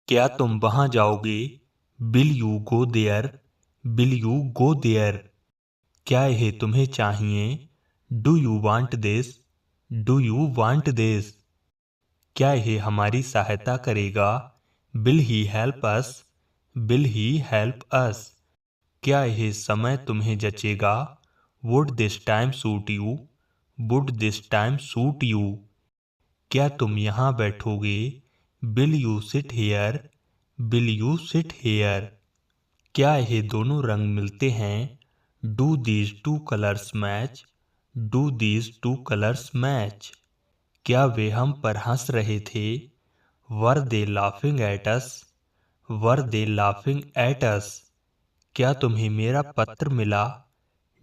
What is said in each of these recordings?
क्या तुम वहां जाओगे? Will you go there? Will you go there? क्या यह तुम्हें चाहिए? Do you want this? Do you want this? क्या यह हमारी सहायता करेगा? Will he help us? Will he help us? क्या यह समय तुम्हें जचेगा? Would this time suit you? Would this time suit you? क्या तुम यहाँ बैठोगे? Will you sit here? Will you sit here? क्या ये दोनों रंग मिलते हैं? Do these two colours match? Do these two colours match? क्या वे हम पर हंस रहे थे? Were they laughing at us? Were they laughing at us? क्या तुम्हें मेरा पत्र मिला?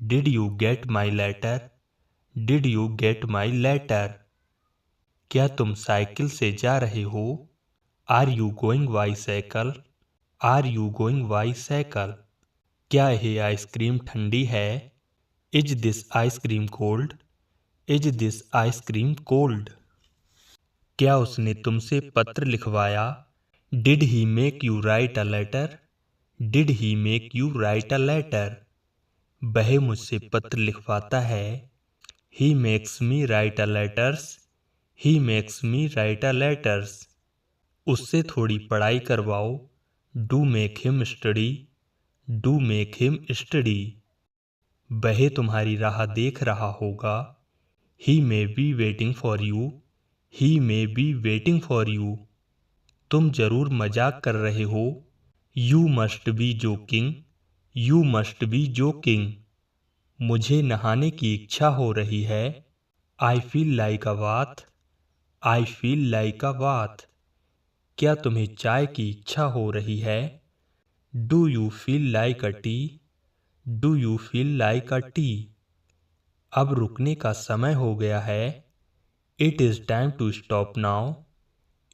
Did you get my letter? Did you get my letter? क्या तुम साइकिल से जा रहे हो? Are you going by cycle? Are you going by cycle? क्या यह आइसक्रीम ठंडी है? Is this ice cream cold? Is this ice cream cold? क्या उसने तुमसे पत्र लिखवाया? Did he make you write a letter? Did he make you write a letter? वह मुझसे पत्र लिखवाता है। He makes me write a letters? He makes me write a letters? उससे थोड़ी पढ़ाई करवाओ। Do make him study? Do make him study? वह तुम्हारी राह देख रहा होगा। He may be waiting for you? He may be waiting for you? तुम जरूर मजाक कर रहे हो। You must be joking? You must be joking? मुझे नहाने की इच्छा हो रही है। I feel like a bath? I feel like a bath? क्या तुम्हें चाय की इच्छा हो रही है? Do you feel like a tea? Do you feel like a tea? अब रुकने का समय हो गया है। It is time to stop now?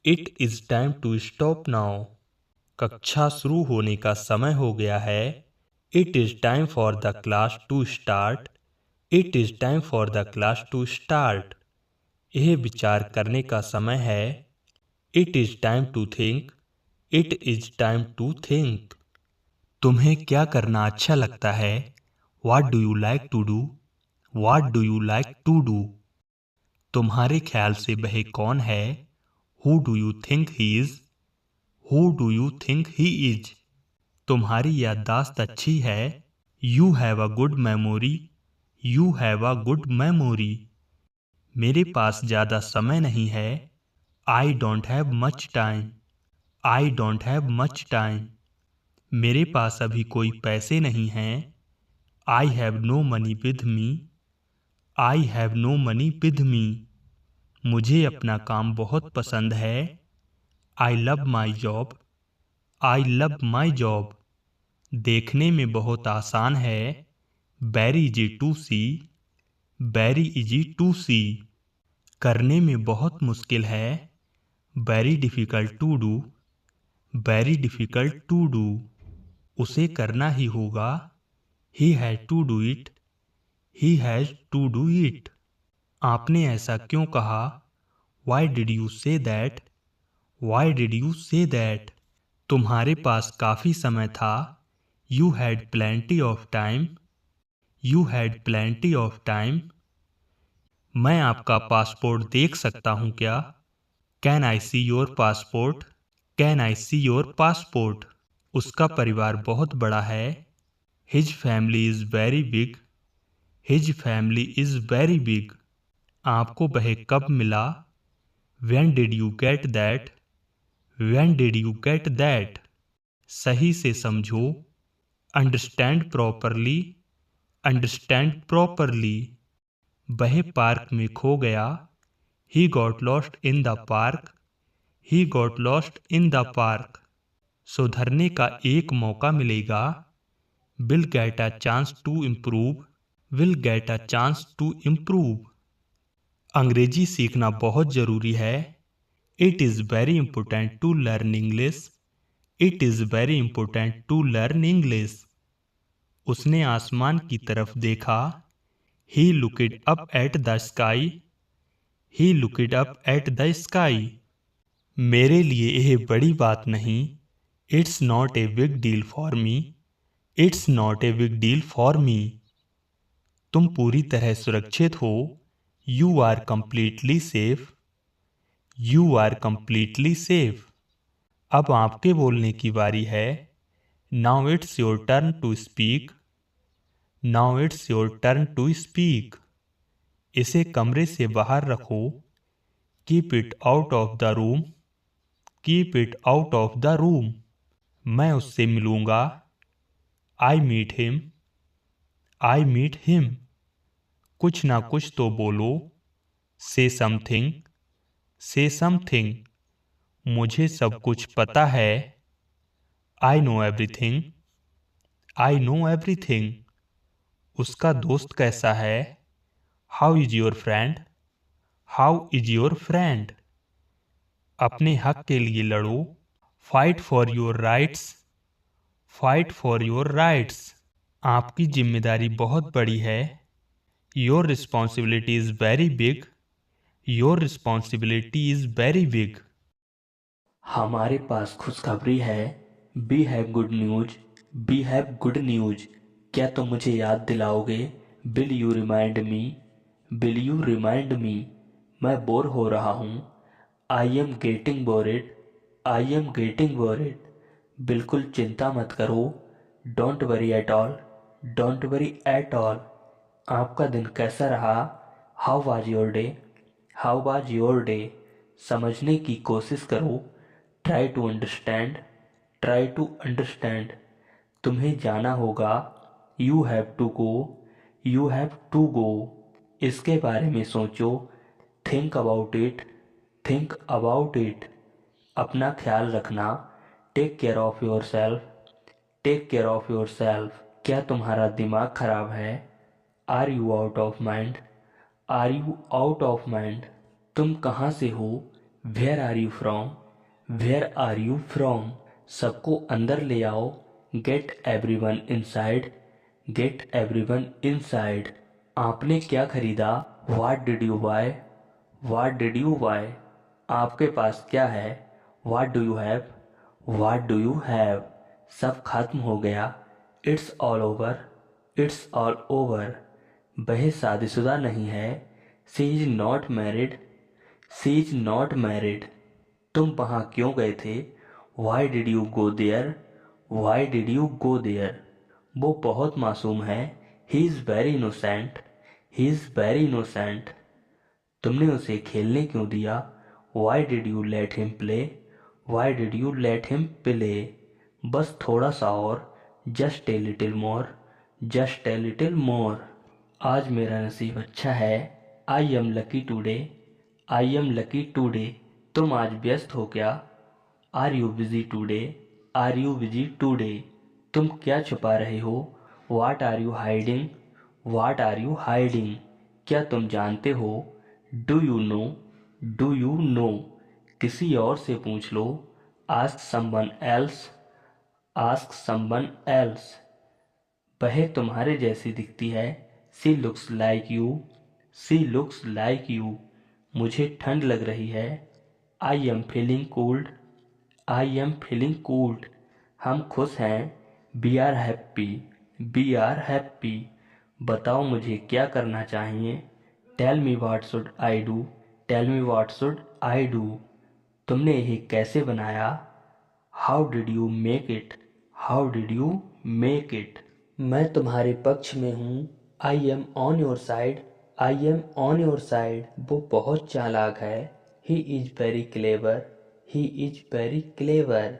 It is time to stop now? कक्षा शुरू होने का समय हो गया है। It is time for the class to start? It is time for the class to start? यह विचार करने का समय है। It is time to think? It is time to think? तुम्हें क्या करना अच्छा लगता है? What do you like to do? What do you like to do? तुम्हारे ख्याल से वह कौन है? Who do you think he is? Who do you think he is? तुम्हारी याददाश्त अच्छी है। You have a good memory? You have a good memory? मेरे पास ज्यादा समय नहीं है। I don't have much time? I don't have much time? मेरे पास अभी कोई पैसे नहीं हैं। I have no money with me? I have no money with me? मुझे अपना काम बहुत पसंद है। I love my job? I love my job? देखने में बहुत आसान है। Very easy to see? Very easy to see? करने में बहुत मुश्किल है। Very difficult to do? Very difficult to do? उसे करना ही होगा। He has to do it? He has to do it? आपने ऐसा क्यों कहा? Why did you say that? Why did you say that? तुम्हारे पास काफी समय था। You had plenty of time? You had plenty of time? मैं आपका पासपोर्ट देख सकता हूँ क्या? Can I see your passport? Can I see your passport? उसका परिवार बहुत बड़ा है। His family is very big? His family is very big? आपको वह कब मिला? When did you get that? When did you get that? सही से समझो। Understand properly? Understand properly? वह पार्क में खो गया। He got lost in the park? He got lost in the park? सुधरने का एक मौका मिलेगा। Will get a chance to improve? Will get a chance to improve? अंग्रेजी सीखना बहुत जरूरी है। It is very important to learn English? It is very important to learn English? उसने आसमान की तरफ देखा। He looked up at the sky? He looked up at the sky? मेरे लिए यह बड़ी बात नहीं। It's not a big deal for me. It's not a big deal for me. तुम पूरी तरह सुरक्षित हो। You are completely safe. You are completely safe. अब आपके बोलने की बारी है। Now it's your turn to speak. Now it's your turn to speak. इसे कमरे से बाहर रखो। Keep it out of the room. Keep it out of the room. मैं उससे मिलूंगा। I meet him. I meet him. कुछ ना कुछ तो बोलो। से समथिंग। से समथिंग। मुझे सब कुछ पता है। I know everything. I know everything. उसका दोस्त कैसा है। How is your friend. How is your friend. अपने हक के लिए लड़ो। Fight for your rights. Fight for your rights. आपकी जिम्मेदारी बहुत बड़ी है। Your responsibility is very big. Your responsibility is very big. हमारे पास खुशखबरी है। We have good news. We have good news. क्या तुम मुझे याद दिलाओगे। Will you remind me. Will you remind me. मैं बोर हो रहा हूँ। I am getting bored. I am getting bored. बिल्कुल चिंता मत करो। Don't worry at all. Don't worry at all. आपका दिन कैसा रहा। How was your day. How was your day. समझने की कोशिश करो। Try to understand. Try to understand. तुम्हें जाना होगा। You have to go. You have to go. इसके बारे में सोचो। Think about it. Think about it. अपना ख्याल रखना। Take care of yourself. Take care of yourself. क्या तुम्हारा दिमाग खराब है। Are you out of mind. Are you out of mind. तुम कहाँ से हो। Where are you from. Where are you from. सबको अंदर ले आओ। Get everyone inside. Get everyone inside. आपने क्या खरीदा। What did you buy. What did you buy. आपके पास क्या है। What do you have. What do you have. सब खत्म हो गया। It's all over. It's all over. वह शादीशुदा नहीं है। She is not married. She is not married. तुम वहाँ क्यों गए थे। Why did you go there. Why did you go there. वो बहुत मासूम है। He is very innocent. He is very innocent. तुमने उसे खेलने क्यों दिया। Why did you let him play. Why did you let him play. बस थोड़ा सा और। Just a little more. Just a little more. आज मेरा नसीब अच्छा है। I am lucky today. I am lucky today. तुम आज व्यस्त हो क्या। Are you busy today. Are you busy today. तुम क्या छुपा रहे हो। What are you hiding. What are you hiding. क्या तुम जानते हो। Do you know. Do you know. किसी और से पूछ लो। Ask someone else. Ask someone else. वह तुम्हारे जैसी दिखती है। She looks like you. She looks like you. मुझे ठंड लग रही है। I am feeling cold. I am feeling cold. हम खुश हैं। We are happy. We are happy. बताओ मुझे क्या करना चाहिए। Tell me what should I do. Tell me what should I do. तुमने यह कैसे बनाया। How did you make it. How did you make it. मैं तुम्हारे पक्ष में हूँ। I M on your side. I am on your side. वो बहुत चालाक है। He is very clever. He is very clever.